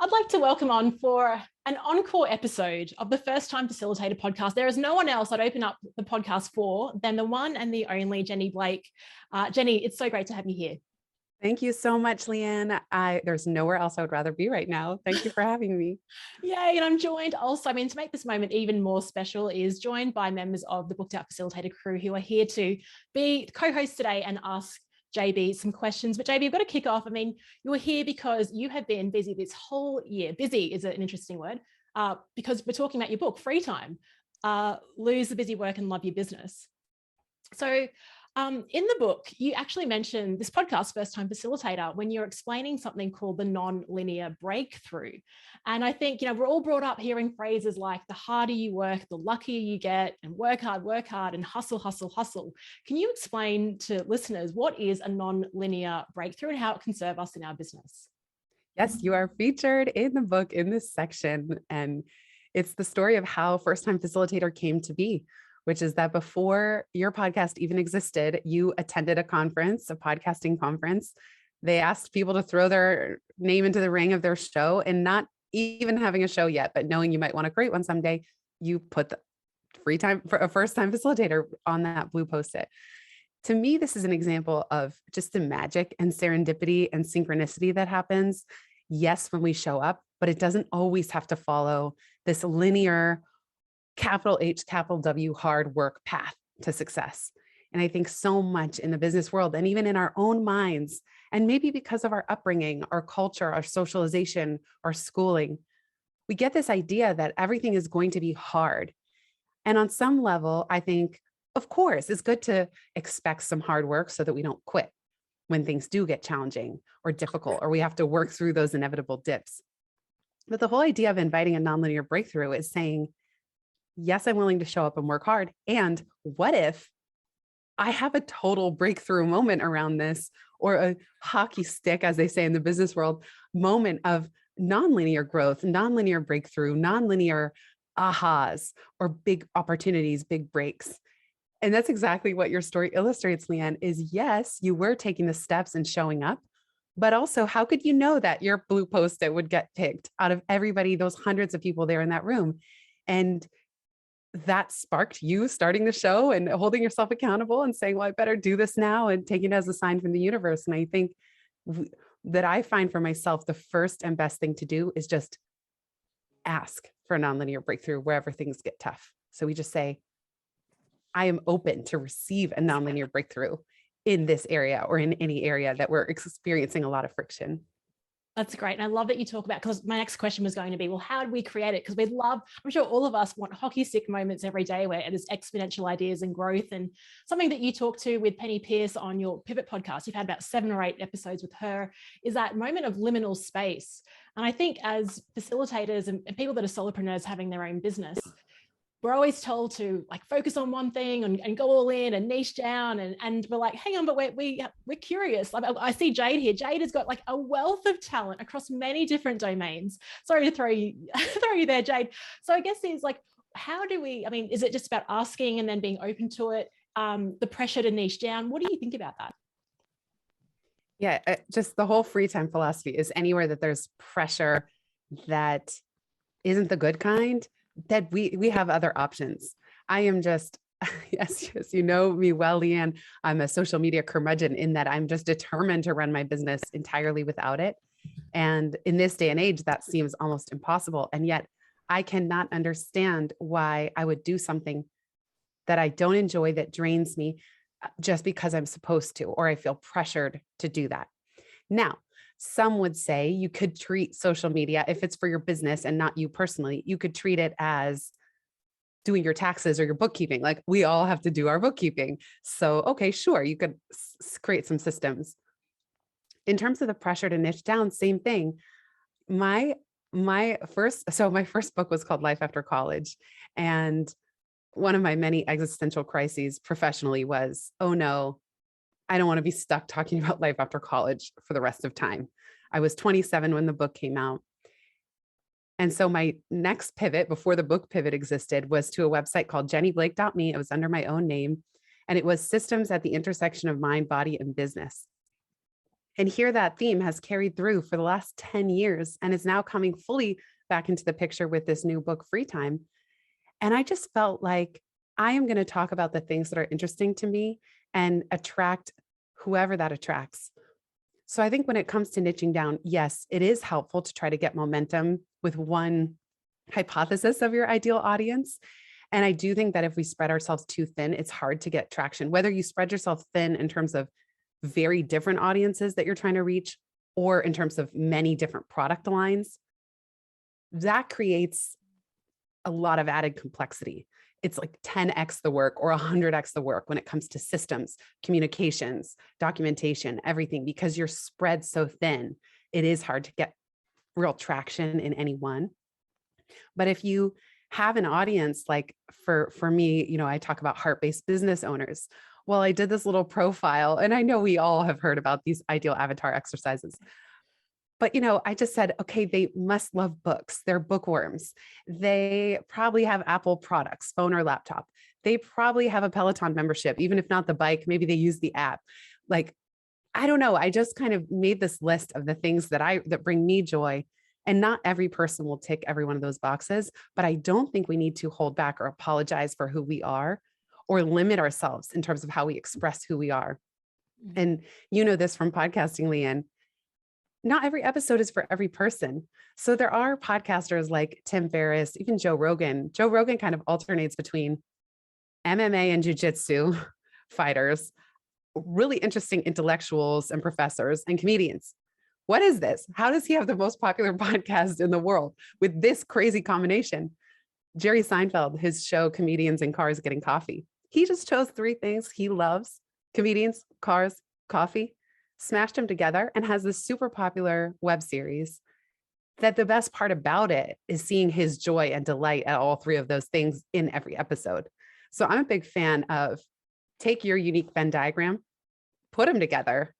I'd like to welcome on for an encore episode of the First Time Facilitator podcast. There is no one else I'd open up the podcast for than the one and the only Jenny Blake. Jenny, it's so great to have you here. Thank you so much, Leanne. There's nowhere else I would rather be right now. Thank you for having me. Yay, and I'm joined also, to make this moment even more special, is joined by members of the Booked Out Facilitator crew who are here to be co-hosts today and ask JB some questions. But JB, I've got to kick off. You're here because you have been busy this whole year. Busy is an interesting word because we're talking about your book, Free Time, Lose the Busy Work and Love Your Business. So in the book, you actually mentioned this podcast, First Time Facilitator, when you're explaining something called the non-linear breakthrough. And I think, we're all brought up hearing phrases like the harder you work, the luckier you get, and work hard, and hustle, hustle, hustle. Can you explain to listeners what is a non-linear breakthrough and how it can serve us in our business? Yes, you are featured in the book in this section. And it's the story of how First Time Facilitator came to be, which is that before your podcast even existed, you attended a conference, a podcasting conference. They asked people to throw their name into the ring of their show, and not even having a show yet, but knowing you might want to create one someday, you put the Free Time for a First Time Facilitator on that blue Post-it. To me, this is an example of just the magic and serendipity and synchronicity that happens. Yes, when we show up, but it doesn't always have to follow this linear capital H, capital W, hard work path to success. And I think so much in the business world and even in our own minds, and maybe because of our upbringing, our culture, our socialization, our schooling, we get this idea that everything is going to be hard. And on some level, I think, of course, it's good to expect some hard work so that we don't quit when things do get challenging or difficult, or we have to work through those inevitable dips. But the whole idea of inviting a nonlinear breakthrough is saying, yes, I'm willing to show up and work hard. And what if I have a total breakthrough moment around this, or a hockey stick, as they say in the business world, moment of nonlinear growth, nonlinear breakthrough, nonlinear ahas, or big opportunities, big breaks. And that's exactly what your story illustrates, Leanne, is yes, you were taking the steps and showing up, but also how could you know that your blue Post-it would get picked out of everybody, those hundreds of people there in that room? And that sparked you starting the show and holding yourself accountable and saying, well, I better do this now, and taking it as a sign from the universe. And I think that I find for myself, the first and best thing to do is just ask for a nonlinear breakthrough wherever things get tough. So we just say, I am open to receive a nonlinear breakthrough in this area or in any area that we're experiencing a lot of friction. That's great. And I love that you talk about, because my next question was going to be, well, how do we create it? Because I'm sure all of us want hockey stick moments every day where there's exponential ideas and growth. And something that you talk to with Penny Pierce on your Pivot podcast, you've had about 7 or 8 episodes with her, is that moment of liminal space. And I think as facilitators and people that are solopreneurs having their own business, we're always told to focus on one thing and go all in and niche down. And we're like, hang on, but we're curious. I see Jade here. Jade has got a wealth of talent across many different domains. Sorry to throw you there, Jade. So I guess it's how do we, is it just about asking and then being open to it? The pressure to niche down. What do you think about that? Yeah, just the whole free time philosophy is anywhere that there's pressure that isn't the good kind, that we have other options. I am just, yes, you know me well, Leanne. I'm a social media curmudgeon in that I'm just determined to run my business entirely without it. And in this day and age, that seems almost impossible. And yet I cannot understand why I would do something that I don't enjoy, that drains me, just because I'm supposed to, or I feel pressured to do that. Now, some would say you could treat social media, if it's for your business and not you personally, you could treat it as doing your taxes or your bookkeeping. We all have to do our bookkeeping. So, okay, sure, you could create some systems. In terms of the pressure to niche down, same thing. My first book was called Life After College. And one of my many existential crises professionally was, oh no, I don't want to be stuck talking about life after college for the rest of time. I was 27 when the book came out. And so my next pivot before the book pivot existed was to a website called jennyblake.me. It was under my own name. And it was systems at the intersection of mind, body, and business. And here that theme has carried through for the last 10 years and is now coming fully back into the picture with this new book, Free Time. And I just felt like I am going to talk about the things that are interesting to me and attract whoever that attracts. So I think when it comes to niching down, yes, it is helpful to try to get momentum with one hypothesis of your ideal audience. And I do think that if we spread ourselves too thin, it's hard to get traction, whether you spread yourself thin in terms of very different audiences that you're trying to reach, or in terms of many different product lines. That creates a lot of added complexity. It's like 10x the work or 100x the work when it comes to systems, communications, documentation, everything, because you're spread so thin. It is hard to get real traction in any one. But if you have an audience, like for me, I talk about heart-based business owners. Well, I did this little profile, and I know we all have heard about these ideal avatar exercises. But, I just said, okay, they must love books. They're bookworms. They probably have Apple products, phone or laptop. They probably have a Peloton membership, even if not the bike, maybe they use the app. Like, I don't know. I just kind of made this list of the things that bring me joy. And not every person will tick every one of those boxes, but I don't think we need to hold back or apologize for who we are or limit ourselves in terms of how we express who we are. And this from podcasting, Leanne, not every episode is for every person. So there are podcasters like Tim Ferriss, even Joe Rogan. Joe Rogan kind of alternates between MMA and jiu-jitsu fighters, really interesting intellectuals and professors and comedians. What is this? How does he have the most popular podcast in the world with this crazy combination? Jerry Seinfeld, his show, Comedians in Cars Getting Coffee. He just chose 3 things he loves: comedians, cars, coffee, smashed them together, and has this super popular web series that the best part about it is seeing his joy and delight at all 3 of those things in every episode. So I'm a big fan of take your unique Venn diagram, put them together,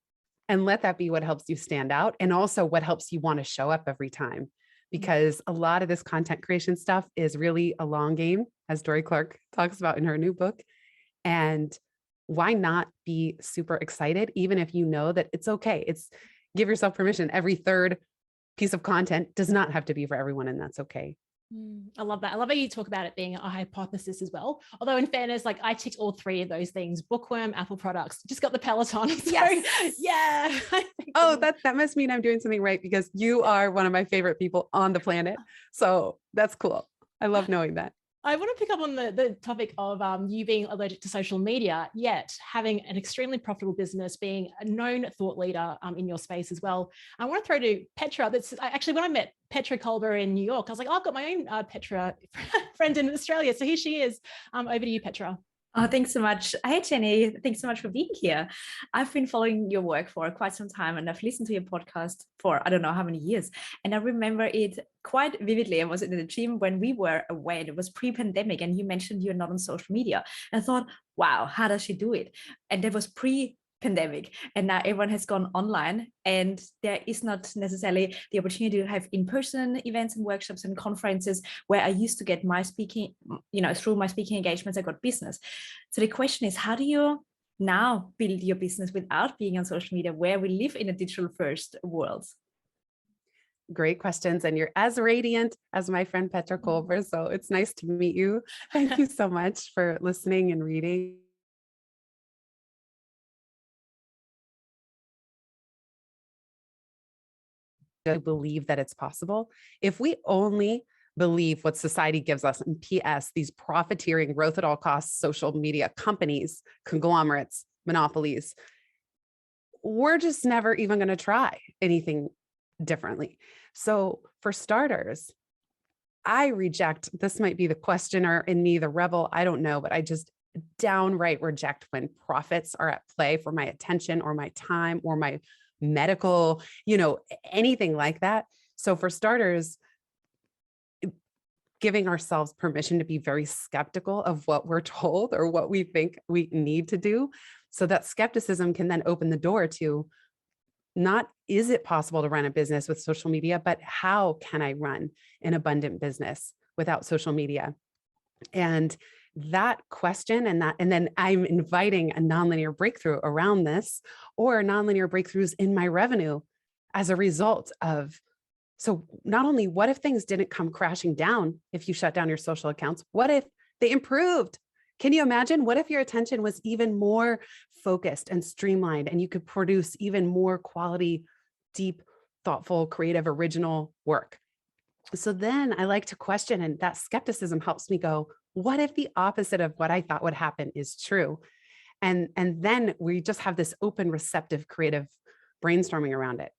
and let that be what helps you stand out, and also what helps you want to show up every time. Because a lot of this content creation stuff is really a long game, as Dory Clark talks about in her new book. And why not be super excited, even if you know that it's okay? Give yourself permission. Every 3rd piece of content does not have to be for everyone, and that's okay. I love that. I love how you talk about it being a hypothesis as well. Although in fairness, like I ticked all 3 of those things: bookworm, Apple products, just got the Peloton. So, yes. Yeah. Oh, that must mean I'm doing something right, because you are one of my favorite people on the planet. So that's cool. I love knowing that. I want to pick up on the topic of you being allergic to social media, yet having an extremely profitable business, being a known thought leader in your space as well. I want to throw to Petra. That's actually when I met Petra Kolber in New York, I was like, oh, I've got my own Petra friend in Australia. So here she is. Over to you, Petra. Oh, thanks so much. Hey, Jenny. Thanks so much for being here. I've been following your work for quite some time, and I've listened to your podcast for I don't know how many years. And I remember it quite vividly. I was in the gym when we were away. It was pre-pandemic, and you mentioned you're not on social media. And I thought, wow, how does she do it? And that was pre-pandemic, and now everyone has gone online, and there is not necessarily the opportunity to have in-person events and workshops and conferences where I used to get my speaking, through my speaking engagements, I got business. So the question is, how do you now build your business without being on social media, where we live in a digital first world? Great questions. And you're as radiant as my friend Petra Kolber. So it's nice to meet you. Thank you so much for listening and reading. To believe that it's possible. If we only believe what society gives us, and PS, these profiteering, growth at all costs social media companies, conglomerates, monopolies, we're just never even going to try anything differently. So for starters, I reject, this might be the questioner in me, the rebel, I don't know, but I just downright reject when profits are at play for my attention or my time or my medical, anything like that. So for starters, giving ourselves permission to be very skeptical of what we're told or what we think we need to do. So that skepticism can then open the door to not, is it possible to run a business with social media, but how can I run an abundant business without social media? And that question and then I'm inviting a nonlinear breakthrough around this, or nonlinear breakthroughs in my revenue as a result of. So not only what if things didn't come crashing down if you shut down your social accounts, what if they improved? Can you imagine? What if your attention was even more focused and streamlined and you could produce even more quality, deep, thoughtful, creative, original work? So then I like to question, and that skepticism helps me go, what if the opposite of what I thought would happen is true? And then we just have this open, receptive, creative brainstorming around it.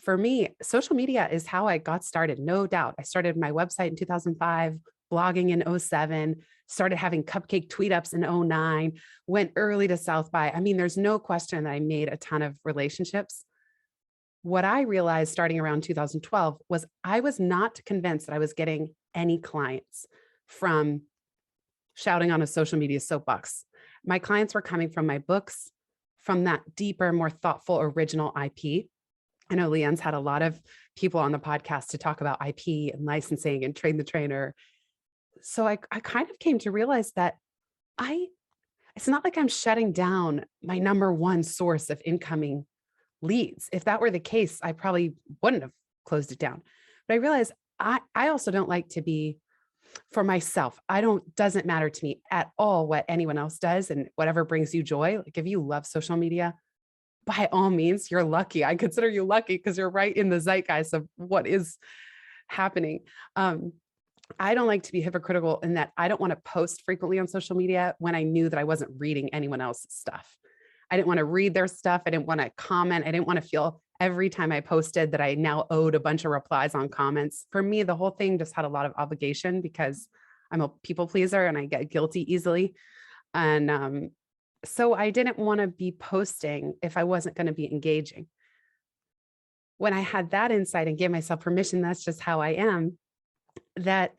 For me, social media is how I got started, no doubt. I started my website in 2005, blogging in 2007, started having cupcake tweet ups in 2009, went early to South by. I mean, there's no question that I made a ton of relationships. What I realized starting around 2012 was I was not convinced that I was getting any clients from shouting on a social media soapbox. My clients were coming from my books, from that deeper, more thoughtful, original IP. I know Leanne's had a lot of people on the podcast to talk about IP and licensing and train the trainer. So I kind of came to realize that it's not like I'm shutting down my number one source of incoming leads. If that were the case, I probably wouldn't have closed it down. But I realized I also don't like to be, for myself, doesn't matter to me at all what anyone else does and whatever brings you joy. Like if you love social media, by all means, you're lucky. I consider you lucky because you're right in the zeitgeist of what is happening. I don't like to be hypocritical in that I don't want to post frequently on social media when I knew that I wasn't reading anyone else's stuff. I didn't want to read their stuff. I didn't want to comment. I didn't want to feel every time I posted that I now owed a bunch of replies on comments. For me, the whole thing just had a lot of obligation because I'm a people pleaser and I get guilty easily. And so I didn't want to be posting if I wasn't going to be engaging. When I had that insight and gave myself permission, that's just how I am, that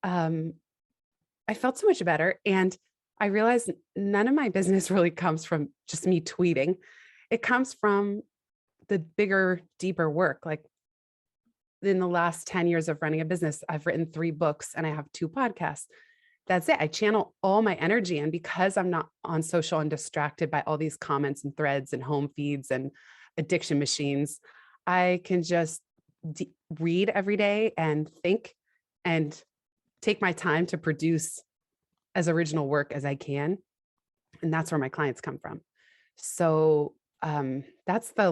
I felt so much better. And I realized none of my business really comes from just me tweeting. It comes from the bigger, deeper work. Like in the last 10 years of running a business, I've written 3 books and I have 2 podcasts. That's it. I channel all my energy. And because I'm not on social and distracted by all these comments and threads and home feeds and addiction machines, I can just read every day and think and take my time to produce as original work as I can. And that's where my clients come from. So that's the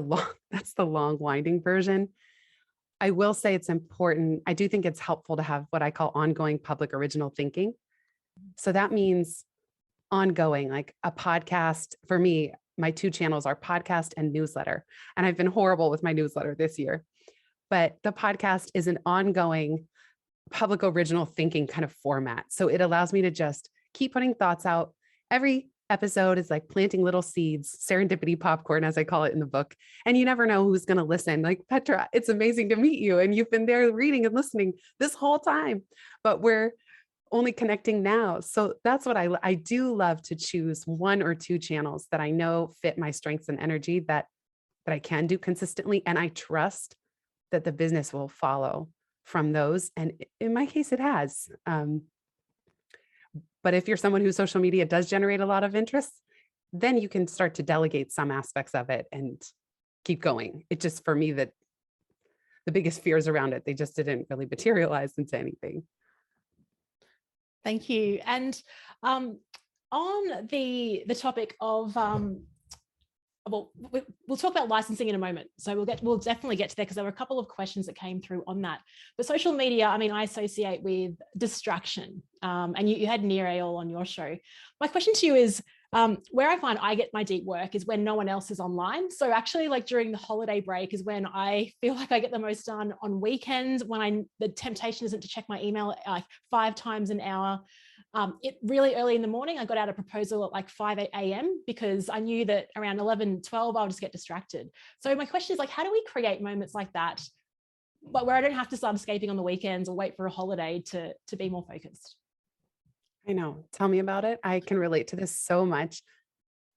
long winding version. I will say it's important. I do think it's helpful to have what I call ongoing public original thinking. So that means ongoing, like a podcast. For me, my 2 channels are podcast and newsletter. And I've been horrible with my newsletter this year, but the podcast is an ongoing public original thinking kind of format. So it allows me to just keep putting thoughts out. Every episode is like planting little seeds, serendipity popcorn, as I call it in the book. And you never know who's going to listen. Like, Petra, it's amazing to meet you. And you've been there reading and listening this whole time, but we're only connecting now. So that's what I do love to choose 1 or 2 channels that I know fit my strengths and energy that I can do consistently. And I trust that the business will follow from those. And in my case, it has. But if you're someone whose social media does generate a lot of interest, then you can start to delegate some aspects of it and keep going. It just, for me, that the biggest fears around it, they just didn't really materialize into anything. Thank you. And on the topic of, well, we'll talk about licensing in a moment. So we'll definitely get to there because there were a couple of questions that came through on that. But social media, I mean, I associate with distraction. And you had Nereal on your show. My question to you is, where I find I get my deep work is when no one else is online. So actually, like during the holiday break is when I feel like I get the most done. On weekends, when the temptation isn't to check my email like 5 times an hour. It really early in the morning, I got out a proposal at like 5 a.m. because I knew that around 11, 12, I'll just get distracted. So my question is like, how do we create moments like that, but where I don't have to start escaping on the weekends or wait for a holiday to be more focused? I know. Tell me about it. I can relate to this so much.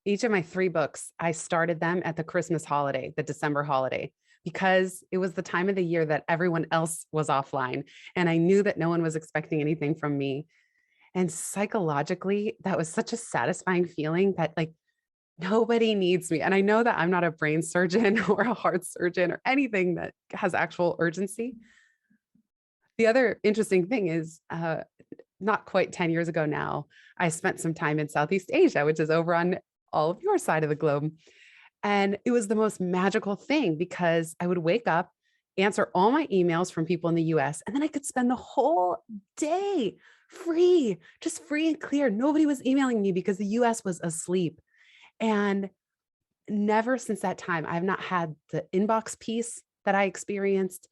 Each of my 3 books, I started them at the Christmas holiday, the December holiday, because it was the time of the year that everyone else was offline. And I knew that no one was expecting anything from me. And psychologically, that was such a satisfying feeling that like nobody needs me. And I know that I'm not a brain surgeon or a heart surgeon or anything that has actual urgency. The other interesting thing is not quite 10 years ago now, I spent some time in Southeast Asia, which is over on all of your side of the globe. And it was the most magical thing because I would wake up, answer all my emails from people in the US, and then I could spend the whole day free, just free and clear. Nobody was emailing me because the US was asleep. And never since that time, I've not had the inbox piece that I experienced.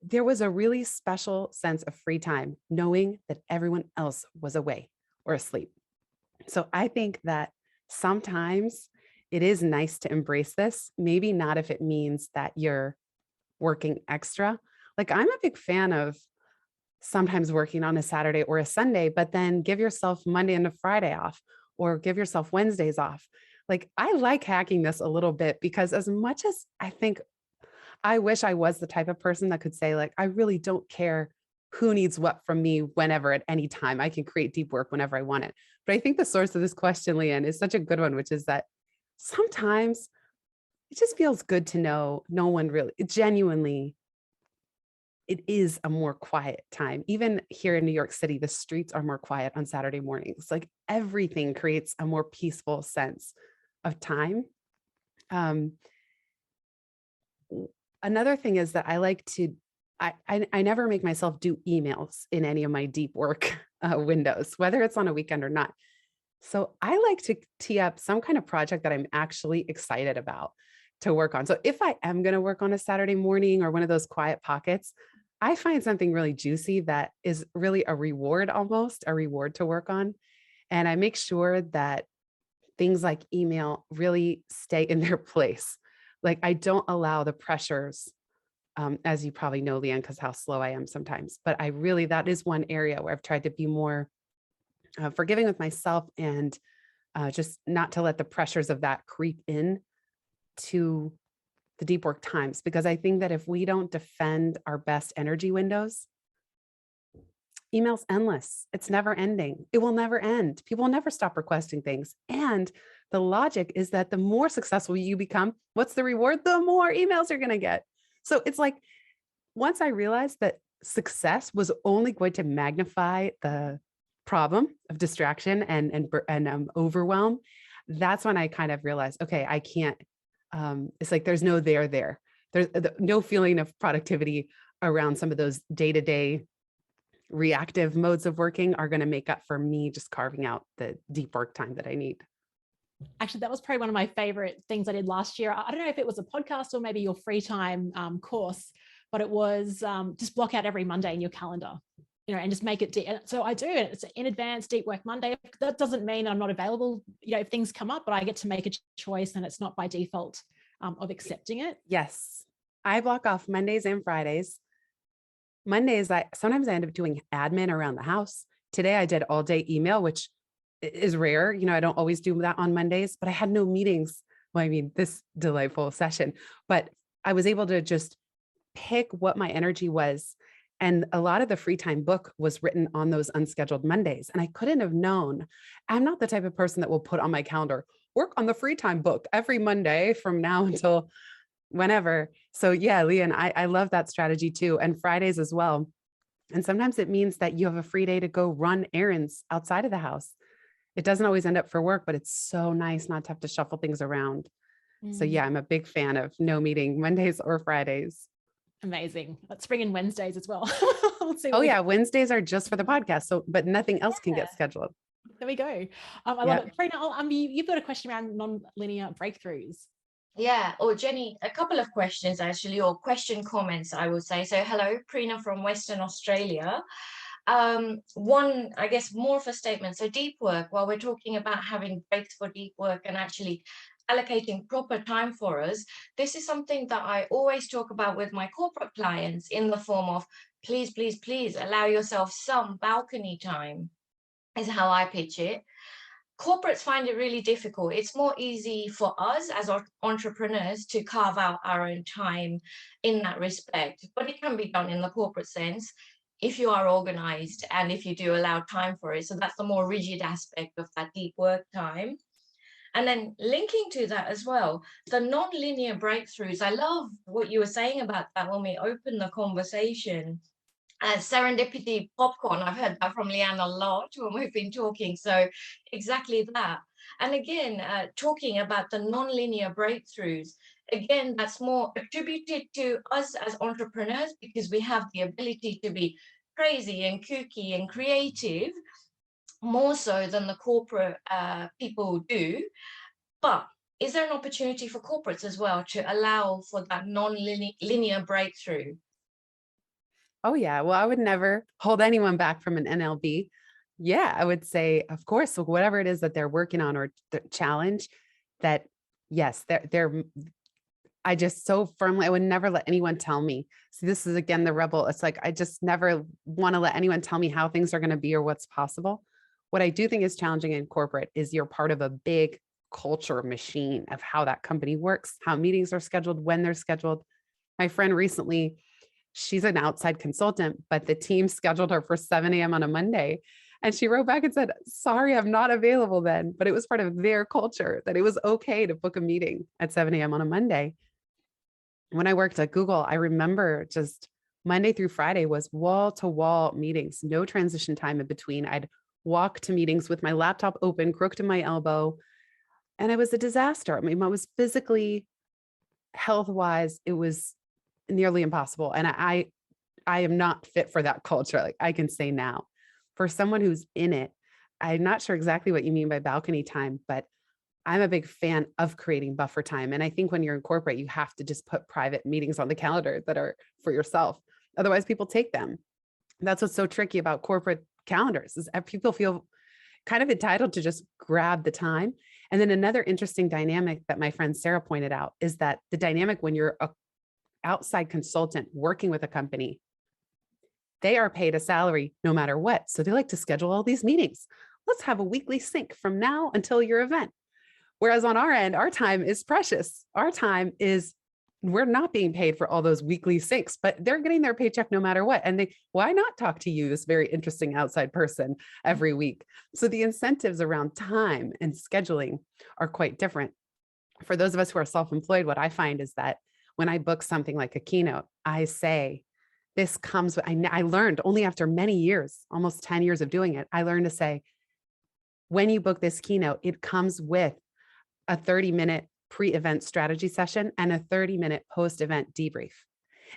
There was a really special sense of free time, knowing that everyone else was away or asleep. So I think that sometimes it is nice to embrace this, maybe not if it means that you're working extra. Like I'm a big fan of sometimes working on a Saturday or a Sunday, but then give yourself Monday and a Friday off, or give yourself Wednesdays off. Like I like hacking this a little bit because as much as I think, I wish I was the type of person that could say like, I really don't care who needs what from me whenever at any time. I can create deep work whenever I want it. But I think the source of this question, Leanne, is such a good one, which is that sometimes it just feels good to know no one really, genuinely, it is a more quiet time. Even here in New York City, the streets are more quiet on Saturday mornings. Like everything creates a more peaceful sense of time. Another thing is that I like to, I never make myself do emails in any of my deep work windows, whether it's on a weekend or not. So I like to tee up some kind of project that I'm actually excited about to work on. So if I am going to work on a Saturday morning or one of those quiet pockets, I find something really juicy that is really a reward, almost a reward to work on. And I make sure that things like email really stay in their place. Like I don't allow the pressures, as you probably know, Leanne, because how slow I am sometimes, but I really, that is one area where I've tried to be more forgiving with myself and just not to let the pressures of that creep in to the deep work times. Because I think that if we don't defend our best energy windows, email's endless. It's never ending. It will never end. People will never stop requesting things. And the logic is that the more successful you become, what's the reward? The more emails you're going to get. So it's like, once I realized that success was only going to magnify the problem of distraction and overwhelm, that's when I kind of realized, okay, I can't, it's like, there's no there. There's no feeling of productivity around some of those day-to-day reactive modes of working are going to make up for me just carving out the deep work time that I need. Actually, that was probably one of my favorite things I did last year. I don't know if it was a podcast or maybe your free time course, but it was just block out every Monday in your calendar, and just make it. So I do it. It's in advance, Deep Work Monday. That doesn't mean I'm not available, if things come up, but I get to make a choice and it's not by default of accepting it. Yes. I block off Mondays and Fridays. Mondays, sometimes I end up doing admin around the house. Today I did all day email, which is rare. I don't always do that on Mondays, but I had no meetings. Well, I mean, this delightful session, but I was able to just pick what my energy was. And a lot of the free time book was written on those unscheduled Mondays. And I couldn't have known. I'm not the type of person that will put on my calendar, work on the free time book every Monday from now until whenever. So yeah, Leanne, I love that strategy too. And Fridays as well. And sometimes it means that you have a free day to go run errands outside of the house. It doesn't always end up for work, but it's so nice not to have to shuffle things around. So yeah, I'm a big fan of no meeting Mondays or Fridays. Amazing. Let's bring in Wednesdays as well. Oh yeah, Wednesdays are just for the podcast. So, but nothing else can get scheduled. There we go. I love it. Prerna, you've got a question around non-linear breakthroughs. Yeah, or Jenny, a couple of questions actually, or question comments, I would say. So hello, Prina from Western Australia. One, I guess, more of a statement. So deep work, while we're talking about having breaks for deep work and actually allocating proper time for us, this is something that I always talk about with my corporate clients in the form of, please, please, please allow yourself some balcony time, is how I pitch it. Corporates find it really difficult. It's more easy for us as entrepreneurs to carve out our own time in that respect, but it can be done in the corporate sense. if you are organized and if you do allow time for it. So that's the more rigid aspect of that deep work time. And then linking to that as well, the non-linear breakthroughs. I love what you were saying about that when we opened the conversation. Serendipity popcorn, I've heard that from Leanne a lot when we've been talking. So exactly that. And again, talking about the non-linear breakthroughs, again, that's more attributed to us as entrepreneurs because we have the ability to be crazy and kooky and creative, more so than the corporate people do. But is there an opportunity for corporates as well to allow for that non-linear breakthrough? Oh yeah. Well, I would never hold anyone back from an NLB. Yeah, I would say, of course, so whatever it is that they're working on or the challenge, that yes, I just so firmly, I would never let anyone tell me. See, this is again, the rebel. It's like, I just never want to let anyone tell me how things are going to be or what's possible. What I do think is challenging in corporate is you're part of a big culture machine of how that company works, how meetings are scheduled, when they're scheduled. My friend recently, she's an outside consultant, but the team scheduled her for 7 a.m. on a Monday. And she wrote back and said, sorry, I'm not available then. But it was part of their culture that it was okay to book a meeting at 7 a.m. on a Monday. When I worked at Google, I remember just Monday through Friday was wall to wall meetings, no transition time in between. I'd walk to meetings with my laptop open, crooked in my elbow. And it was a disaster. I mean, I was physically, health-wise, it was nearly impossible. And I am not fit for that culture. Like I can say now, for someone who's in it, I'm not sure exactly what you mean by balcony time, but I'm a big fan of creating buffer time. And I think when you're in corporate, you have to just put private meetings on the calendar that are for yourself. Otherwise people take them. That's what's so tricky about corporate calendars is that people feel kind of entitled to just grab the time. And then another interesting dynamic that my friend Sarah pointed out is that the dynamic when you're an outside consultant working with a company, they are paid a salary no matter what. So they like to schedule all these meetings. Let's have a weekly sync from now until your event. Whereas on our end, our time is precious. Our time is, we're not being paid for all those weekly syncs, but they're getting their paycheck no matter what. And why not talk to you, this very interesting outside person, every week? So the incentives around time and scheduling are quite different. For those of us who are self-employed, what I find is that when I book something like a keynote, I say, this comes, I learned only after many years, almost 10 years of doing it, I learned to say, when you book this keynote, it comes with a 30-minute pre-event strategy session and a 30-minute post-event debrief.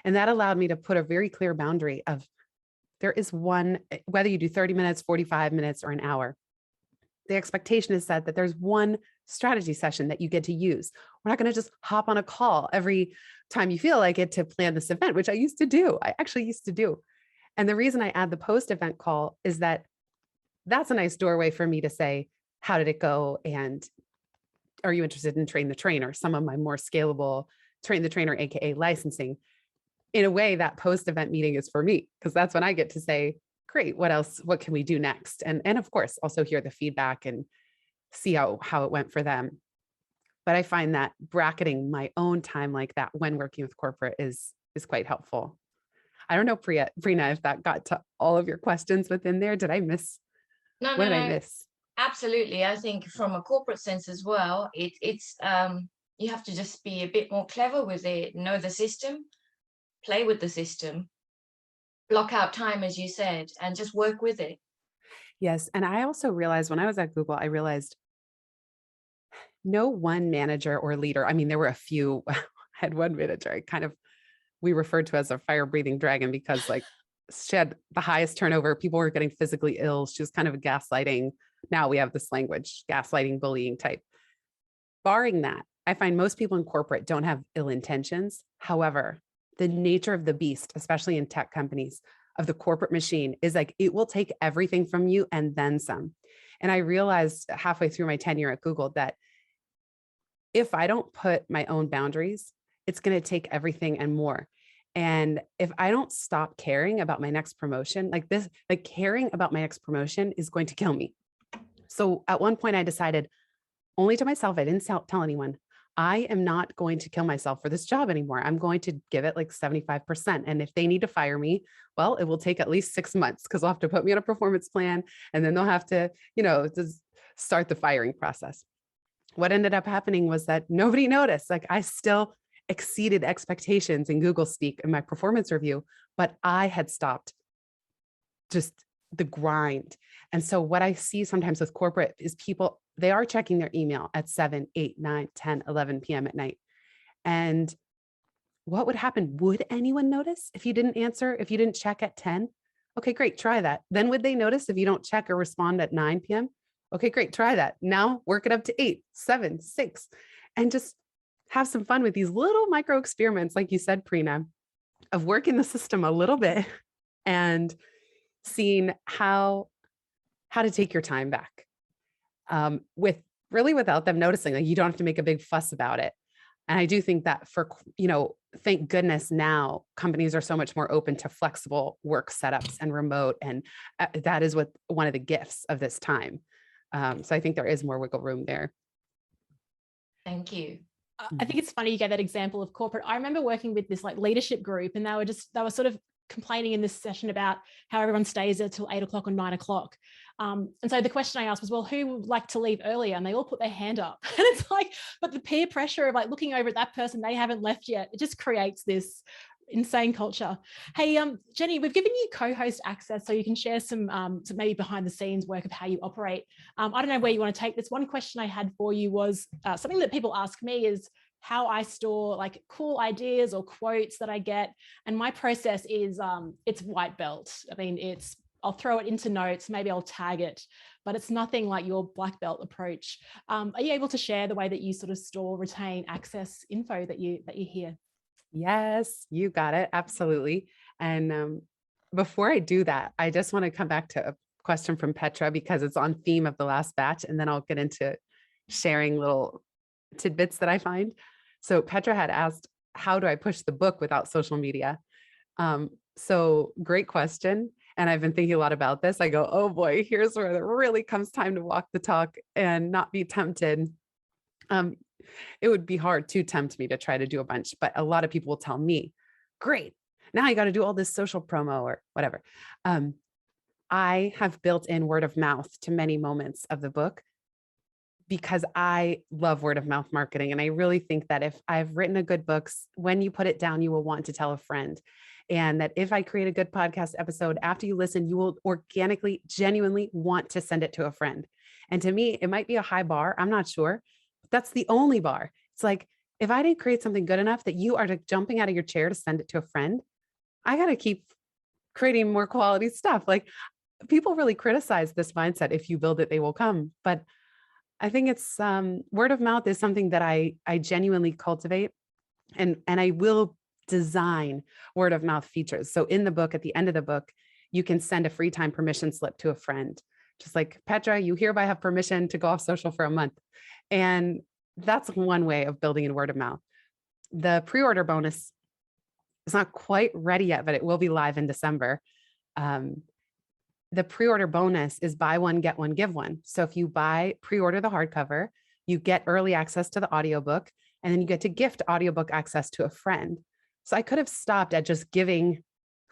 And that allowed me to put a very clear boundary of there is one, whether you do 30 minutes, 45 minutes, or an hour, the expectation is set that there's one strategy session that you get to use. We're not going to just hop on a call every time you feel like it to plan this event, which I used to do. I actually used to do. And the reason I add the post-event call is that that's a nice doorway for me to say, how did it go? And are you interested in train the trainer? Some of my more scalable train the trainer, AKA licensing. In a way, that post-event meeting is for me, because that's when I get to say, great, what else? What can we do next? And of course, also hear the feedback and see how it went for them. But I find that bracketing my own time like that when working with corporate is quite helpful. I don't know, Prina, if that got to all of your questions within there. Did I miss? No, what did I miss? Absolutely. I think from a corporate sense as well, it's you have to just be a bit more clever with it, know the system, play with the system, block out time, as you said, and just work with it. Yes. And I also realized when I was at Google, I realized no one manager or leader. I mean, there were a few. I had one manager, we referred to as a fire breathing dragon because like she had the highest turnover. People were getting physically ill. She was kind of a gaslighting. Now we have this language, gaslighting, bullying type. Barring that, I find most people in corporate don't have ill intentions. However, the nature of the beast, especially in tech companies, of the corporate machine is like, it will take everything from you and then some. And I realized halfway through my tenure at Google that if I don't put my own boundaries, it's going to take everything and more. And if I don't stop caring about my next promotion, like caring about my next promotion is going to kill me. So at one point I decided only to myself, I didn't tell anyone, I am not going to kill myself for this job anymore. I'm going to give it like 75%. And if they need to fire me, well, it will take at least 6 months because they'll have to put me on a performance plan and then they'll have to, just start the firing process. What ended up happening was that nobody noticed. Like I still exceeded expectations in Google Speak in my performance review, but I had stopped just the grind. And so what I see sometimes with corporate is people, they are checking their email at 7, 8, 9, 10, 11 p.m. at night. And what would happen? Would anyone notice if you didn't answer, if you didn't check at 10? Okay, great, try that. Then would they notice if you don't check or respond at 9 p.m.? Okay, great, try that. Now work it up to 8, 7, 6, and just have some fun with these little micro experiments, like you said, Preena, of working the system a little bit and seeing how to take your time back without them noticing. Like you don't have to make a big fuss about it. And I do think that thank goodness now companies are so much more open to flexible work setups and remote. And that is one of the gifts of this time. So I think there is more wiggle room there. Thank you. I think it's funny you gave that example of corporate. I remember working with this like leadership group, and they were sort of complaining in this session about how everyone stays there till 8 o'clock or 9 o'clock. And so the question I asked was, well, who would like to leave earlier? And they all put their hand up. And it's like, but the peer pressure of like looking over at that person, they haven't left yet. It just creates this insane culture. Hey, Jenny, we've given you co-host access so you can share some maybe behind the scenes work of how you operate. I don't know where you want to take this. One question I had for you was something that people ask me is how I store like cool ideas or quotes that I get. And my process is it's white belt. I mean, I'll throw it into notes, maybe I'll tag it, but it's nothing like your black belt approach. Are you able to share the way that you sort of store, retain, access info that you hear? Yes, you got it. Absolutely. And before I do that, I just want to come back to a question from Petra because it's on theme of the last batch, and then I'll get into sharing little tidbits that I find. So Petra had asked, how do I push the book without social media? So great question. And I've been thinking a lot about this. I go, oh boy, here's where it really comes time to walk the talk and not be tempted. It would be hard to tempt me to try to do a bunch, but a lot of people will tell me, great, now you got to do all this social promo or whatever. I have built in word of mouth to many moments of the book because I love word of mouth marketing. And I really think that if I've written a good book, when you put it down, you will want to tell a friend. And that if I create a good podcast episode, after you listen, you will organically, genuinely want to send it to a friend. And to me, it might be a high bar. I'm not sure. That's the only bar. It's like, if I didn't create something good enough that you are jumping out of your chair to send it to a friend, I got to keep creating more quality stuff. Like people really criticize this mindset. If you build it, they will come. But I think it's word of mouth is something that I genuinely cultivate, and I will design word of mouth features. So in the book, at the end of the book, you can send a free time permission slip to a friend. Just like, Petra, you hereby have permission to go off social for a month. And that's one way of building in word of mouth. The pre-order bonus is not quite ready yet, but it will be live in December. The pre-order bonus is buy one, get one, give one. So if you pre-order the hardcover, you get early access to the audiobook, and then you get to gift audiobook access to a friend. So I could have stopped at just giving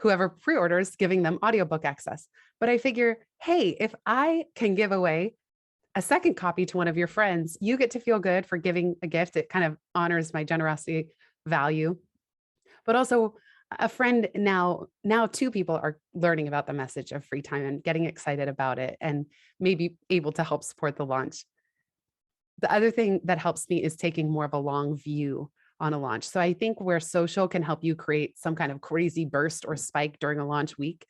whoever pre-orders, giving them audiobook access. But I figure, hey, if I can give away a second copy to one of your friends, you get to feel good for giving a gift. It kind of honors my generosity value. But also a friend, now two people are learning about the message of free time and getting excited about it and maybe able to help support the launch. The other thing that helps me is taking more of a long view on a launch. So I think where social can help you create some kind of crazy burst or spike during a launch week,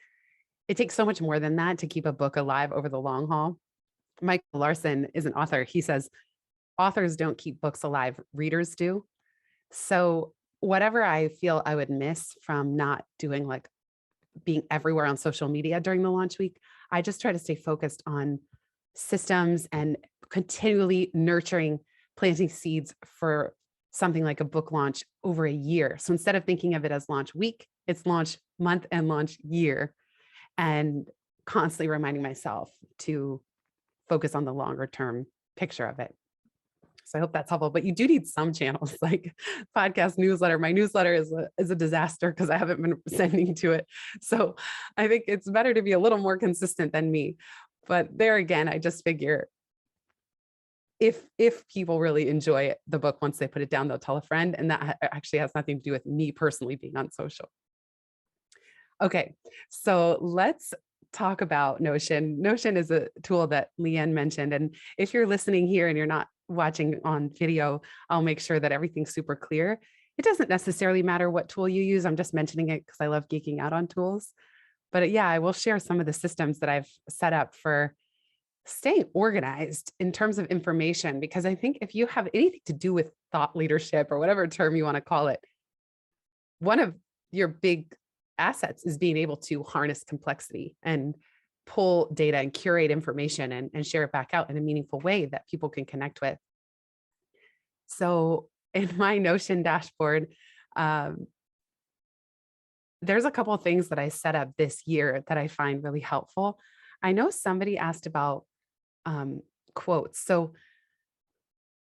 it takes so much more than that to keep a book alive over the long haul. Michael Larson is an author. He says, authors don't keep books alive, readers do. So whatever I feel I would miss from not doing like being everywhere on social media during the launch week, I just try to stay focused on systems and continually nurturing, planting seeds for something like a book launch over a year. So instead of thinking of it as launch week, it's launch month and launch year, and constantly reminding myself to focus on the longer term picture of it. So I hope that's helpful, but you do need some channels like podcast, newsletter. My newsletter is a disaster because I haven't been sending to it. So I think it's better to be a little more consistent than me. But there again, I just figure if people really enjoy the book, once they put it down, they'll tell a friend. And that actually has nothing to do with me personally being on social. Okay, so let's talk about Notion. Notion is a tool that Leanne mentioned. And if you're listening here and you're not watching on video, I'll make sure that everything's super clear. It doesn't necessarily matter what tool you use. I'm just mentioning it because I love geeking out on tools. But yeah, I will share some of the systems that I've set up for staying organized in terms of information, because I think if you have anything to do with thought leadership or whatever term you want to call it, one of your big assets is being able to harness complexity and pull data and curate information and share it back out in a meaningful way that people can connect with. So in my Notion dashboard, there's a couple of things that I set up this year that I find really helpful. I know somebody asked about quotes. So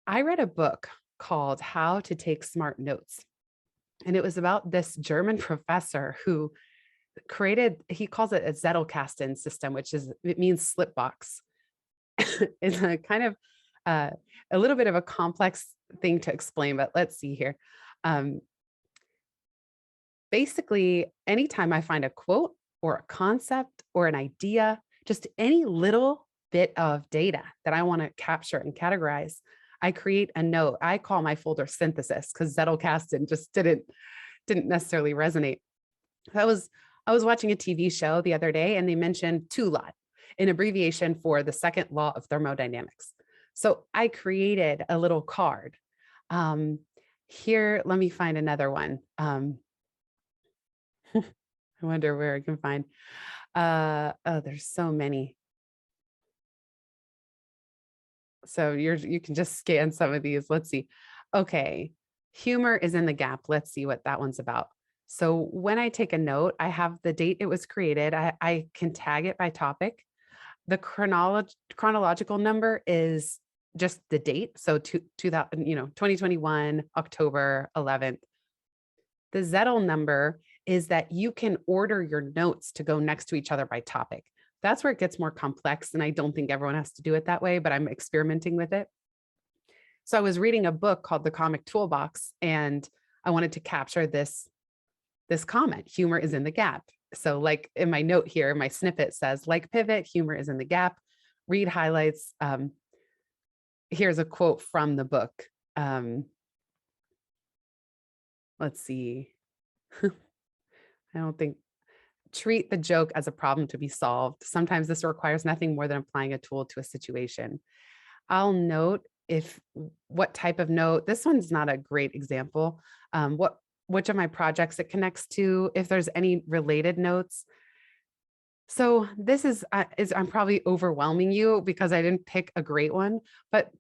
I read a book called How to Take Smart Notes. And it was about this German professor who created, he calls it a Zettelkasten system, it means slip box. It's a kind of a little bit of a complex thing to explain, but let's see here. Basically, anytime I find a quote or a concept or an idea, just any little bit of data that I want to capture and categorize, I create a note. I call my folder synthesis because Zettelkasten just didn't necessarily resonate. I was watching a TV show the other day and they mentioned TULOT, an abbreviation for the second law of thermodynamics. So I created a little card. Here, let me find another one. I wonder where I can find. Oh, there's so many. So you can just scan some of these. Let's see. Okay. Humor is in the gap. Let's see what that one's about. So when I take a note, I have the date it was created. I can tag it by topic. The chronological number is just the date. So 2021, October 11th. The Zettel number is that you can order your notes to go next to each other by topic. That's where it gets more complex. And I don't think everyone has to do it that way, but I'm experimenting with it. So I was reading a book called The Comic Toolbox, and I wanted to capture this comment, humor is in the gap. So like in my note here, my snippet says, like pivot, humor is in the gap, read highlights. Here's a quote from the book. Let's see. I don't think, treat the joke as a problem to be solved. Sometimes this requires nothing more than applying a tool to a situation. I'll note what type of note. This one's not a great example. Which of my projects it connects to, if there's any related notes. So this is I'm probably overwhelming you because I didn't pick a great one, but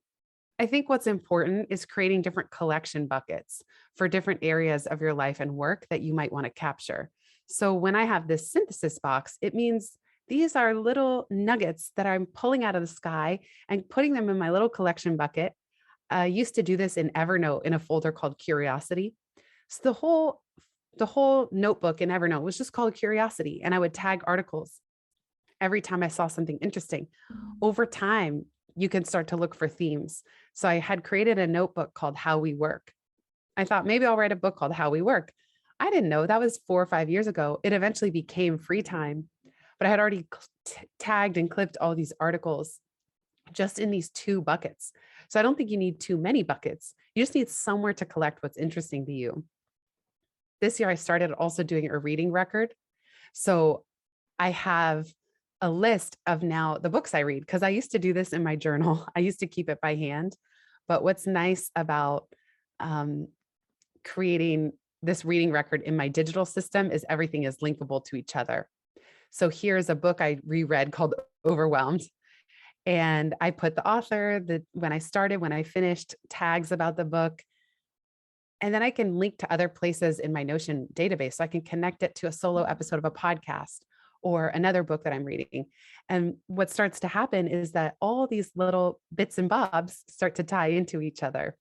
I think what's important is creating different collection buckets for different areas of your life and work that you might want to capture. So when I have this synthesis box, it means these are little nuggets that I'm pulling out of the sky and putting them in my little collection bucket. I used to do this in Evernote in a folder called Curiosity. So the whole notebook in Evernote was just called Curiosity, and I would tag articles every time I saw something interesting. Over time, you can start to look for themes. So I had created a notebook called How We Work. I thought maybe I'll write a book called How We Work. I didn't know that was 4 or 5 years ago. It eventually became Free Time, but I had already tagged and clipped all these articles just in these 2 buckets. So I don't think you need too many buckets. You just need somewhere to collect what's interesting to you. This year, I started also doing a reading record. So I have a list of now the books I read, because I used to do this in my journal. I used to keep it by hand. But what's nice about creating this reading record in my digital system is everything is linkable to each other. So here's a book I reread called Overwhelmed. And I put the author, when I started, when I finished, tags about the book. And then I can link to other places in my Notion database. So I can connect it to a solo episode of a podcast or another book that I'm reading. And what starts to happen is that all these little bits and bobs start to tie into each other,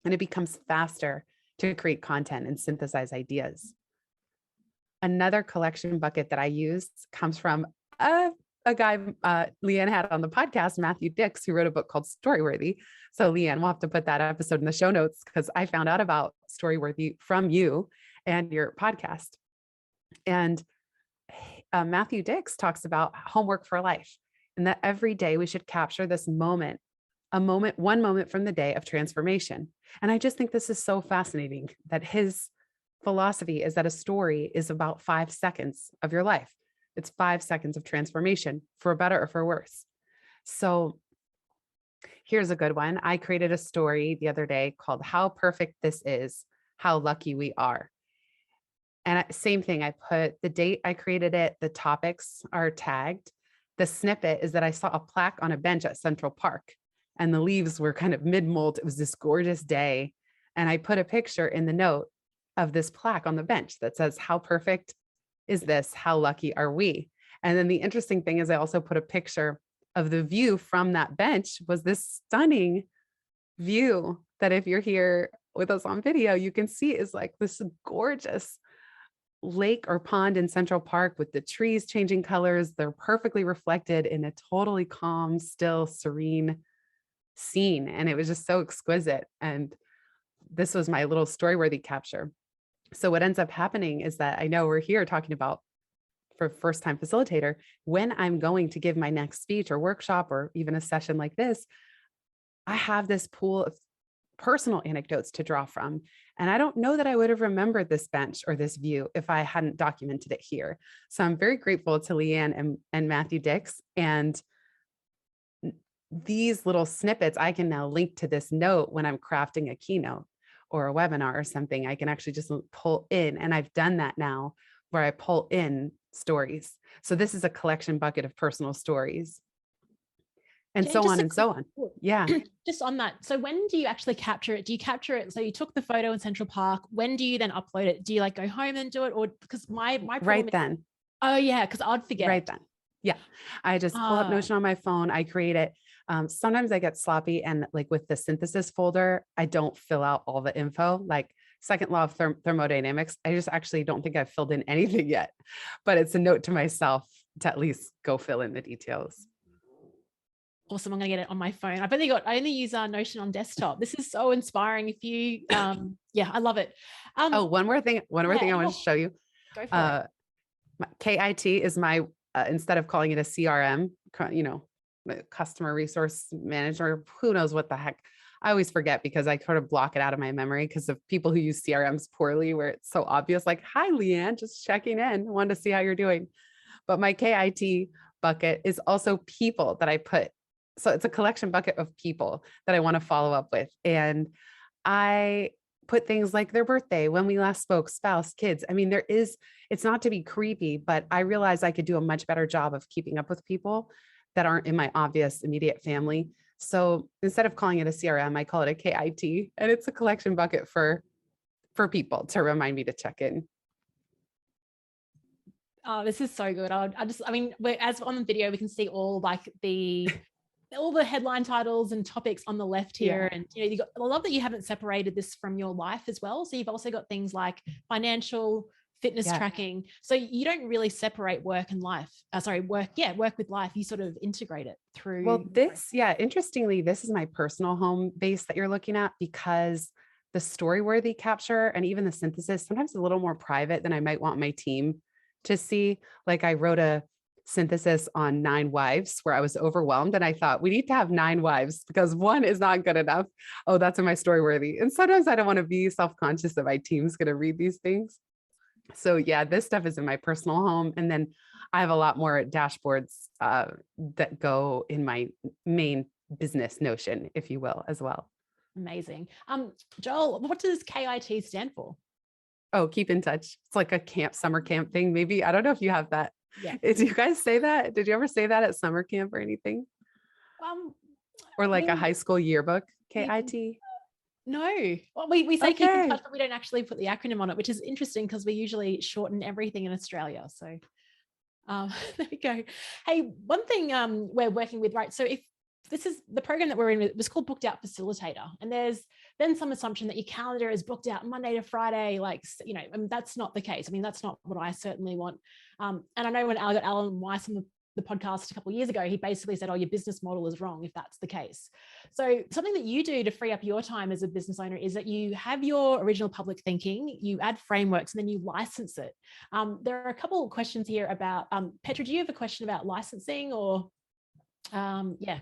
and it becomes faster to create content and synthesize ideas. Another collection bucket that I use comes from a guy Leanne had on the podcast, Matthew Dix, who wrote a book called Storyworthy. So Leanne, we'll have to put that episode in the show notes, because I found out about Storyworthy from you and your podcast. And Matthew Dix talks about homework for life, and that every day we should capture this moment, one moment from the day of transformation. And I just think this is so fascinating that his philosophy is that a story is about 5 seconds of your life. It's 5 seconds of transformation, for better or for worse. So here's a good one. I created a story the other day called How Perfect This Is, How Lucky We Are. And same thing, I put the date I created it, the topics are tagged. The snippet is that I saw a plaque on a bench at Central Park, and the leaves were kind of mid-molt. It was this gorgeous day. And I put a picture in the note of this plaque on the bench that says, how perfect is this? How lucky are we? And then the interesting thing is I also put a picture of the view from that bench. Was this stunning view that, if you're here with us on video, you can see is like this gorgeous lake or pond in Central Park with the trees changing colors. They're perfectly reflected in a totally calm, still, serene scene. And it was just so exquisite. And this was my little Storyworthy capture. So what ends up happening is that, I know we're here talking about for first time facilitator, when I'm going to give my next speech or workshop or even a session like this, I have this pool of personal anecdotes to draw from. And I don't know that I would have remembered this bench or this view if I hadn't documented it here. So I'm very grateful to Leanne and Matthew Dix. And these little snippets, I can now link to this note when I'm crafting a keynote or a webinar or something. I can actually just pull in, and I've done that now where I pull in stories. So this is a collection bucket of personal stories, and so on and so on. Yeah. Just on that. So when do you actually capture it? Do you capture it? So you took the photo in Central Park. When do you then upload it? Do you like go home and do it? Or because my right then. Oh yeah. Cause I'd forget. Right then. Yeah. I just pull up Notion on my phone. I create it. Sometimes I get sloppy, and like with the synthesis folder, I don't fill out all the info, like second law of thermodynamics. I just actually don't think I've filled in anything yet, but it's a note to myself to at least go fill in the details. Awesome. I'm going to get it on my phone. I only use Notion on desktop. This is so inspiring. If you, yeah, I love it. One more thing I want to show you. Go for it. KIT is my, instead of calling it a CRM, customer resource manager, who knows what the heck. I always forget because I sort of block it out of my memory because of people who use CRMs poorly, where it's so obvious, like, hi, Leanne, just checking in. Wanted to see how you're doing. But my KIT bucket is also people that I put. So it's a collection bucket of people that I want to follow up with. And I put things like their birthday, when we last spoke, spouse, kids. I mean, it's not to be creepy, but I realized I could do a much better job of keeping up with people that aren't in my obvious immediate family. So instead of calling it a CRM, I call it a KIT, and it's a collection bucket for people to remind me to check in. Oh, this is so good. As on the video, we can see all like all the headline titles and topics on the left here. Yeah. And I love that you haven't separated this from your life as well. So you've also got things like financial, fitness tracking. So you don't really separate work and life. Work with life. You sort of integrate it through. Well, interestingly, this is my personal home base that you're looking at, because the Storyworthy capture and even the synthesis sometimes a little more private than I might want my team to see. Like I wrote a synthesis on 9 wives where I was overwhelmed, and I thought we need to have 9 wives because one is not good enough. Oh, that's in my Storyworthy. And sometimes I don't want to be self-conscious that my team's going to read these things. So yeah, this stuff is in my personal home. And then I have a lot more dashboards that go in my main business Notion, if you will, as well. Amazing. Joel, what does KIT stand for? Oh, keep in touch. It's like a summer camp thing. Maybe, I don't know if you have that. Yeah. Did you guys say that? Did you ever say that at summer camp or anything? Or like a high school yearbook, KIT? No. Well, we say keep in touch, but we don't actually put the acronym on it, which is interesting because we usually shorten everything in Australia. So There we go. Hey, one thing we're working with, right? So if this is the program that we're in, it was called Booked Out Facilitator. And there's then some assumption that your calendar is booked out Monday to Friday, like, you know, I mean, that's not the case. I mean, that's not what I certainly want. And I know when I got Alan Weiss on the podcast a couple of years ago, he basically said, oh, your business model is wrong if that's the case. So something that you do to free up your time as a business owner is that you have your original public thinking, you add frameworks, and then you license it. There are a couple of questions here about, Petra, do you have a question about licensing or, yeah.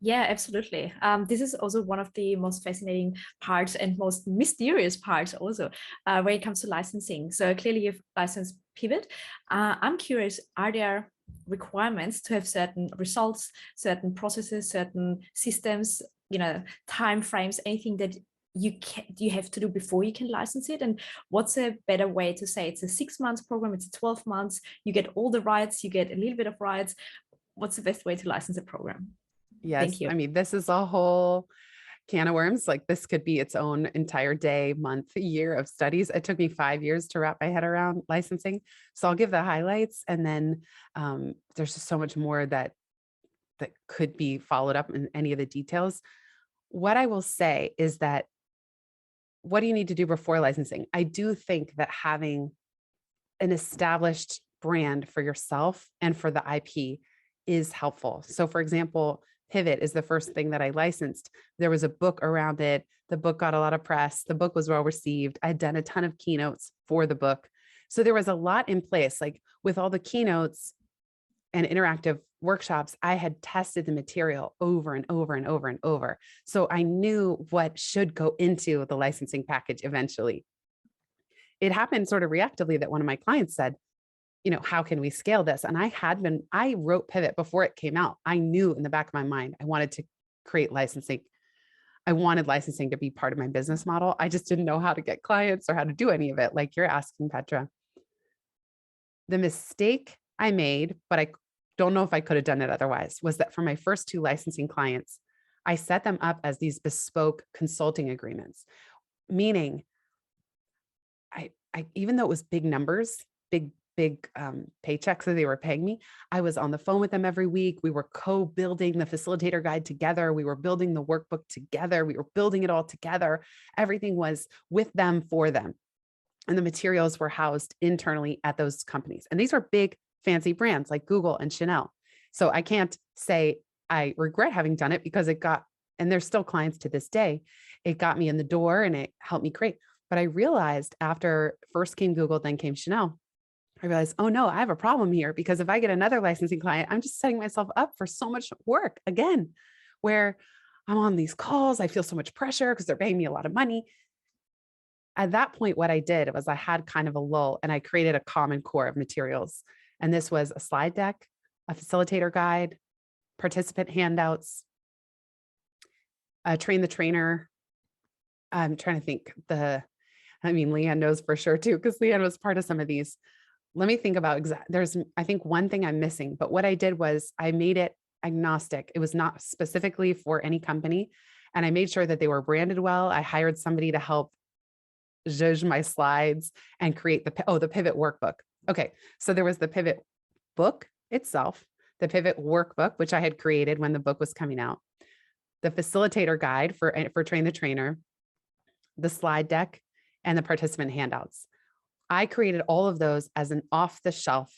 Yeah, absolutely. This is also one of the most fascinating parts and most mysterious parts also when it comes to licensing. So clearly you've licensed Pivot. I'm curious, are there requirements to have certain results, certain processes, certain systems, you know, time frames, anything that you have to do before you can license it? And what's a better way to say it's a 6 months program, it's 12 months, you get all the rights, you get a little bit of rights. What's the best way to license a program? Yes. I mean, this is a whole can of worms. Like this could be its own entire day, month, year of studies. It took me 5 years to wrap my head around licensing. So I'll give the highlights, and then there's just so much more that could be followed up in any of the details. What I will say is that, what do you need to do before licensing? I do think that having an established brand for yourself and for the IP is helpful. So for example, Pivot is the first thing that I licensed. There was a book around it. The book got a lot of press. The book was well received. I had done a ton of keynotes for the book. So there was a lot in place, like with all the keynotes and interactive workshops, I had tested the material over and over and over and over. So I knew what should go into the licensing package eventually. It happened sort of reactively that one of my clients said, you know, how can we scale this? And I wrote Pivot before it came out. I knew in the back of my mind, I wanted to create licensing. I wanted licensing to be part of my business model. I just didn't know how to get clients or how to do any of it, like you're asking, Petra. The mistake I made, but I don't know if I could have done it otherwise, was that for my first 2 licensing clients, I set them up as these bespoke consulting agreements, meaning I even though it was big numbers, big paychecks that they were paying me, I was on the phone with them every week. We were co-building the facilitator guide together. We were building the workbook together. We were building it all together. Everything was with them, for them. And the materials were housed internally at those companies. And these were big, fancy brands like Google and Chanel. So I can't say I regret having done it, because and they're still clients to this day. It got me in the door and it helped me create. But I realized after first came Google, then came Chanel, I realized, oh no, I have a problem here, because if I get another licensing client, I'm just setting myself up for so much work again, where I'm on these calls. I feel so much pressure because they're paying me a lot of money. At that point, what I did was I had kind of a lull, and I created a common core of materials. And this was a slide deck, a facilitator guide, participant handouts, train the trainer. I'm trying to think Leanne knows for sure too, because Leanne was part of some of these. Let me think about there's, I think, one thing I'm missing, but what I did was I made it agnostic. It was not specifically for any company. And I made sure that they were branded well. I hired somebody to help zhuzh my slides and create the Pivot workbook. Okay. So there was the Pivot book itself, the Pivot workbook, which I had created when the book was coming out, the facilitator guide for Train the Trainer, the slide deck, and the participant handouts. I created all of those as an off-the-shelf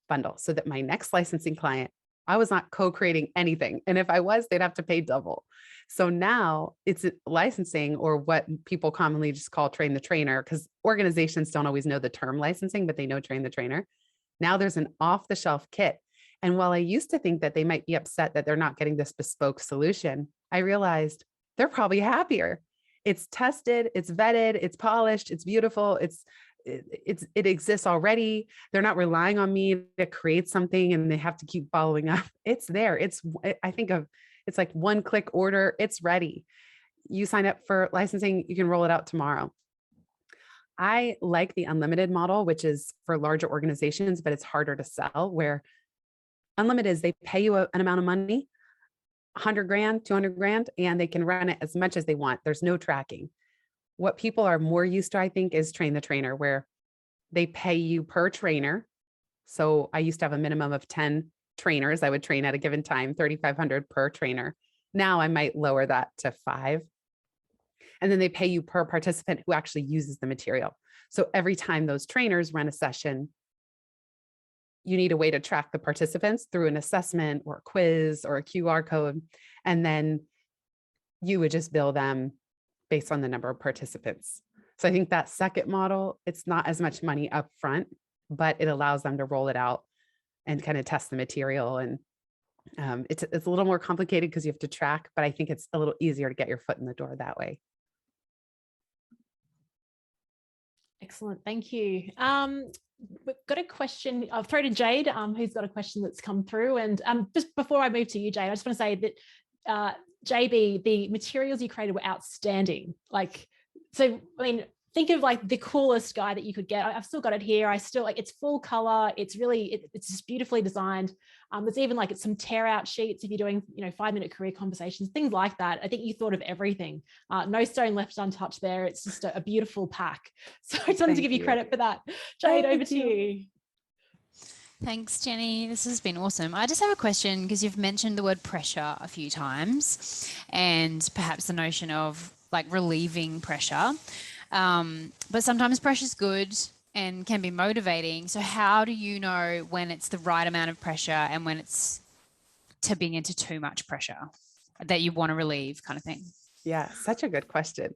bundle so that my next licensing client, I was not co-creating anything. And if I was, they'd have to pay double. So now it's licensing, or what people commonly just call Train the Trainer, because organizations don't always know the term licensing, but they know Train the Trainer. Now there's an off-the-shelf kit. And while I used to think that they might be upset that they're not getting this bespoke solution, I realized they're probably happier. It's tested, it's vetted, it's polished, it's beautiful, it exists already. They're not relying on me to create something and they have to keep following up. It's there. I think it's like one click order. It's ready. You sign up for licensing, you can roll it out tomorrow. I like the unlimited model, which is for larger organizations, but it's harder to sell, where unlimited is they pay you an amount of money, 100 grand, 200 grand, and they can run it as much as they want. There's no tracking. What people are more used to, I think, is Train the Trainer, where they pay you per trainer. So I used to have a minimum of 10 trainers I would train at a given time, 3,500 per trainer. Now I might lower that to 5. And then they pay you per participant who actually uses the material. So every time those trainers run a session, you need a way to track the participants through an assessment or a quiz or a QR code. And then you would just bill them based on the number of participants. So I think that second model, it's not as much money up front, but it allows them to roll it out and kind of test the material. And it's a little more complicated because you have to track, but I think it's a little easier to get your foot in the door that way. Excellent. Thank you. We've got a question. I'll throw to Jade, who's got a question that's come through. And just before I move to you, Jade, I just want to say that JB, the materials you created were outstanding. Like, so, I mean, think of like the coolest guy that you could get. I've still got it here. I still like, it's full color. It's really, it's just beautifully designed. There's even like some tear out sheets if you're doing, 5-minute career conversations, things like that. I think you thought of everything. No stone left untouched there. It's just a beautiful pack. So I just wanted to give you credit for that. Jade, over to you. Thanks, Jenny. This has been awesome. I just have a question because you've mentioned the word pressure a few times and perhaps the notion of like relieving pressure. But sometimes pressure is good and can be motivating. So how do you know when it's the right amount of pressure and when it's tipping into too much pressure that you want to relieve, kind of thing? Yeah, such a good question.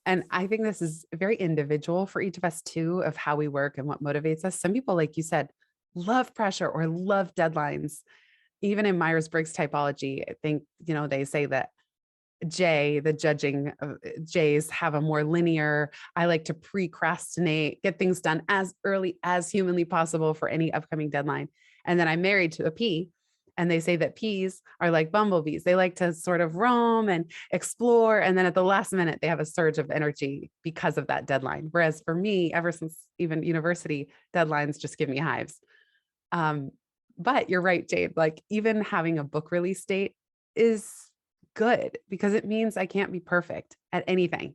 And I think this is very individual for each of us too, of how we work and what motivates us. Some people, like you said, love pressure or love deadlines. Even in Myers-Briggs typology, I think, they say that the judging J's have a more linear, I like to procrastinate, get things done as early as humanly possible for any upcoming deadline. And then I'm married to a P, and they say that P's are like bumblebees. They like to sort of roam and explore. And then at the last minute, they have a surge of energy because of that deadline. Whereas for me, ever since even university, deadlines just give me hives. But you're right, Jade, like even having a book release date is good because it means I can't be perfect at anything.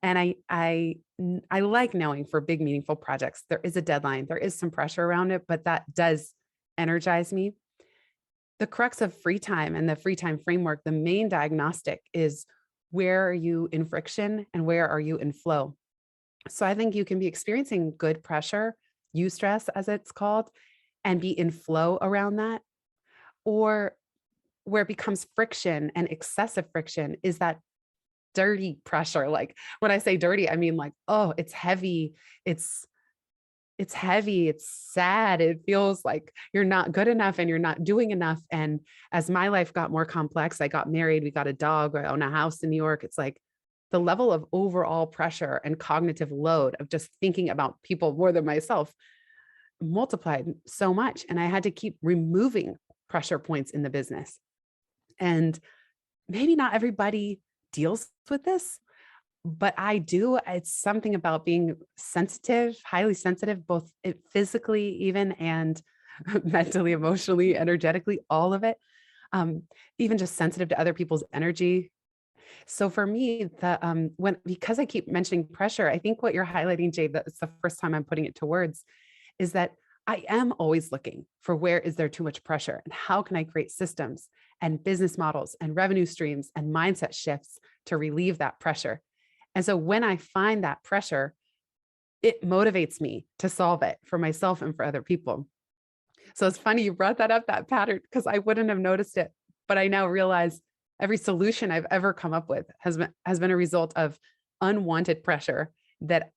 And I like knowing for big, meaningful projects, there is a deadline, there is some pressure around it, but that does energize me. The crux of free time and the free time framework, the main diagnostic is where are you in friction and where are you in flow? So I think you can be experiencing good pressure, eustress as it's called, and be in flow around that. Or where it becomes friction and excessive friction is that dirty pressure. Like when I say dirty, I mean like, oh, it's heavy. It's heavy. It's sad. It feels like you're not good enough and you're not doing enough. And as my life got more complex, I got married, we got a dog, I own a house in New York. It's like the level of overall pressure and cognitive load of just thinking about people more than myself multiplied so much. And I had to keep removing pressure points in the business. And maybe not everybody deals with this, but I do. It's something about being sensitive, highly sensitive, both physically even and mentally, emotionally, energetically, all of it. Even just sensitive to other people's energy. So for me, because I keep mentioning pressure, I think what you're highlighting, Jade, that's the first time I'm putting it to words, is that I am always looking for where is there too much pressure and how can I create systems and business models and revenue streams and mindset shifts to relieve that pressure. And so when I find that pressure, it motivates me to solve it for myself and for other people. So it's funny you brought that up, that pattern, because I wouldn't have noticed it, but I now realize every solution I've ever come up with has been a result of unwanted pressure that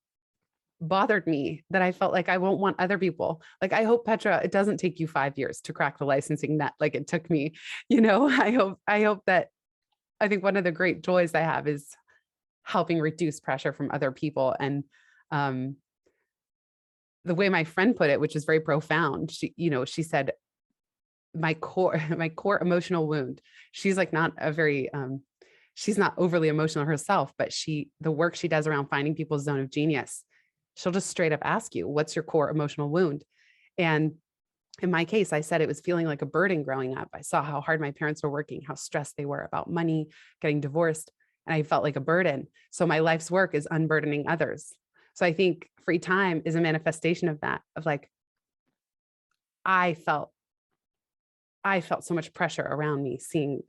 bothered me, that I felt like I won't want other people. Like, I hope, Petra, it doesn't take you 5 years to crack the licensing nut like it took me. I hope that, I think one of the great joys I have is helping reduce pressure from other people. And the way my friend put it, which is very profound, she said, my core emotional wound. She's like not a very, she's not overly emotional herself, but the work she does around finding people's zone of genius, she'll just straight up ask you, what's your core emotional wound? And in my case, I said it was feeling like a burden growing up. I saw how hard my parents were working, how stressed they were about money, getting divorced, and I felt like a burden. So my life's work is unburdening others. So I think free time is a manifestation of that, of like, I felt so much pressure around me, seeing,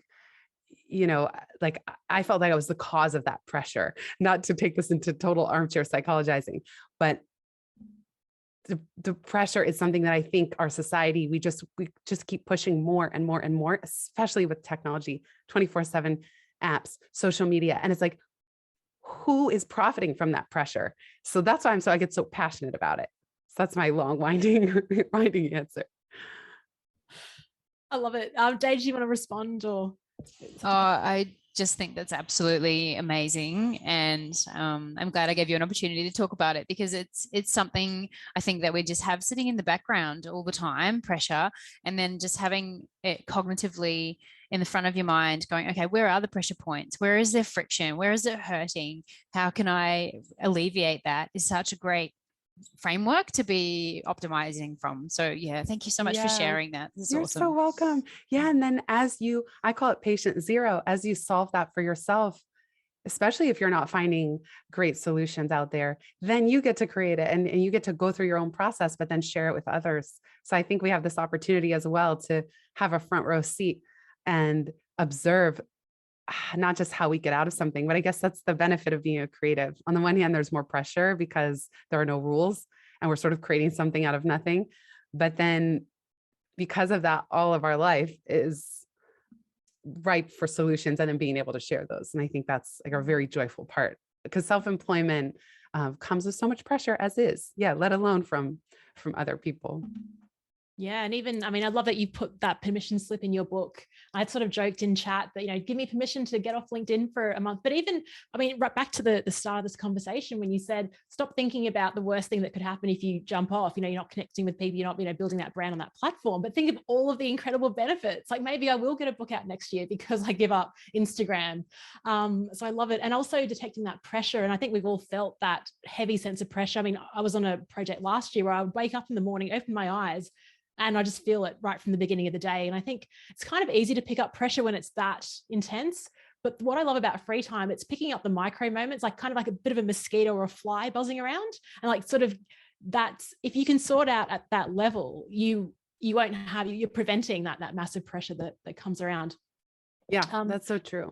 like I felt like I was the cause of that pressure, not to take this into total armchair psychologizing, but the pressure is something that I think our society, we just keep pushing more and more and more, especially with technology, 24/7 apps, social media. And it's like, who is profiting from that pressure? So that's why I get so passionate about it. So that's my long winding answer. I love it. Dave, do you want to respond or? I just think that's absolutely amazing, and I'm glad I gave you an opportunity to talk about it, because it's something I think that we just have sitting in the background all the time, pressure, and then just having it cognitively in the front of your mind going, okay, where are the pressure points? Where is there friction? Where is it hurting? How can I alleviate that? Is such a great framework to be optimizing from. So yeah, thank you so much for sharing that. This is You're awesome. so welcome. Yeah. And then I call it patient zero, as you solve that for yourself, especially if you're not finding great solutions out there, then you get to create it and you get to go through your own process, but then share it with others. So I think we have this opportunity as well to have a front row seat and observe not just how we get out of something, but I guess that's the benefit of being a creative. On the one hand, there's more pressure because there are no rules and we're sort of creating something out of nothing. But then because of that, all of our life is ripe for solutions and then being able to share those. And I think that's like a very joyful part, because self-employment comes with so much pressure as is. Yeah. Let alone from other people. Yeah. And even, I mean, I love that you put that permission slip in your book. I sort of joked in chat that, give me permission to get off LinkedIn for a month. But even, I mean, right back to the start of this conversation, when you said, stop thinking about the worst thing that could happen if you jump off, you're not connecting with people, you're not, building that brand on that platform, but think of all of the incredible benefits. Like maybe I will get a book out next year because I give up Instagram. So I love it. And also detecting that pressure. And I think we've all felt that heavy sense of pressure. I mean, I was on a project last year where I would wake up in the morning, open my eyes, and I just feel it right from the beginning of the day. And I think it's kind of easy to pick up pressure when it's that intense. But what I love about free time, it's picking up the micro moments, like kind of like a bit of a mosquito or a fly buzzing around. And like sort of that's, if you can sort out at that level, you won't have, you're preventing that massive pressure that comes around. Yeah, that's so true.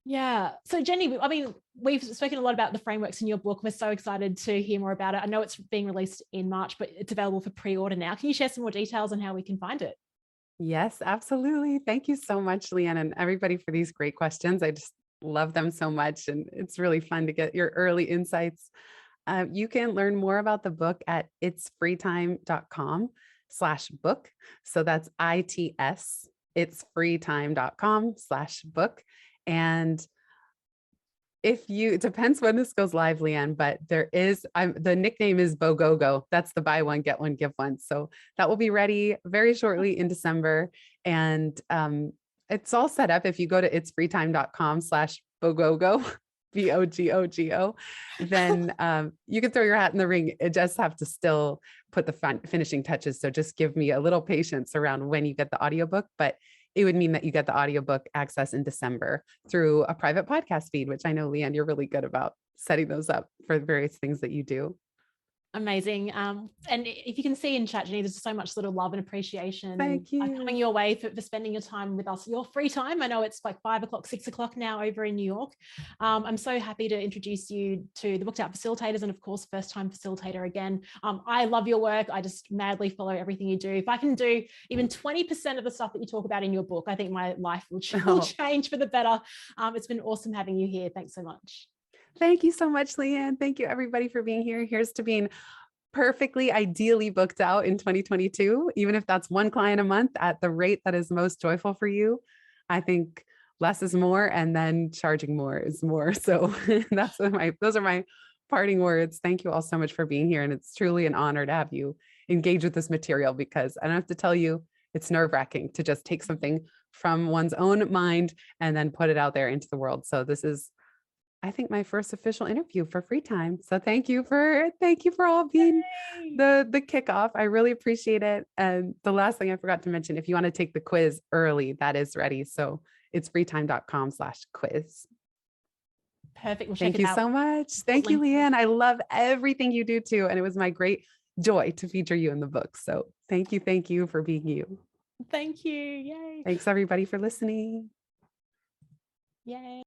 Yeah. So Jenny, I mean, we've spoken a lot about the frameworks in your book. We're so excited to hear more about it. I know it's being released in March, but it's available for pre-order now. Can you share some more details on how we can find it? Yes, absolutely. Thank you so much, Leanne, and everybody for these great questions. I just love them so much. And it's really fun to get your early insights. You can learn more about the book at itsfreetime.com/book. So that's ITS, itsfreetime.com/book. And it depends when this goes live, Leanne, but the nickname is BOGOGO. That's the buy one, get one, give one. So that will be ready very shortly in December. And it's all set up. If you go to itsfreetime.com/BOGOGO, BOGOGO, then you can throw your hat in the ring. It just have to still put the finishing touches. So just give me a little patience around when you get the audiobook, but it would mean that you get the audiobook access in December through a private podcast feed, which I know, Leanne, you're really good about setting those up for various things that you do. Amazing. And if you can see in chat, Jenny, there's so much sort of love and appreciation. Thank you. Coming your way for spending your time with us, your free time. I know it's like 5 o'clock, 6 o'clock now over in New York. I'm so happy to introduce you to the Booked Out Facilitators and of course, first time facilitator again. I love your work. I just madly follow everything you do. If I can do even 20% of the stuff that you talk about in your book, I think my life will change for the better. It's been awesome having you here. Thanks so much. Thank you so much, Leanne. Thank you everybody for being here. Here's to being perfectly, ideally booked out in 2022, even if that's one client a month at the rate that is most joyful for you. I think less is more, and then charging more is more. So those are my parting words. Thank you all so much for being here. And it's truly an honor to have you engage with this material, because I don't have to tell you, it's nerve-wracking to just take something from one's own mind and then put it out there into the world. So this is, I think, my first official interview for Free Time. So thank you for all being the kickoff. I really appreciate it. And the last thing I forgot to mention, if you want to take the quiz early, that is ready. So it's freetime.com/quiz. Perfect. We'll Thank you so much. Thank you, Leanne. I love everything you do too. And it was my great joy to feature you in the book. So thank you for being you. Thank you. Yay. Thanks everybody for listening. Yay.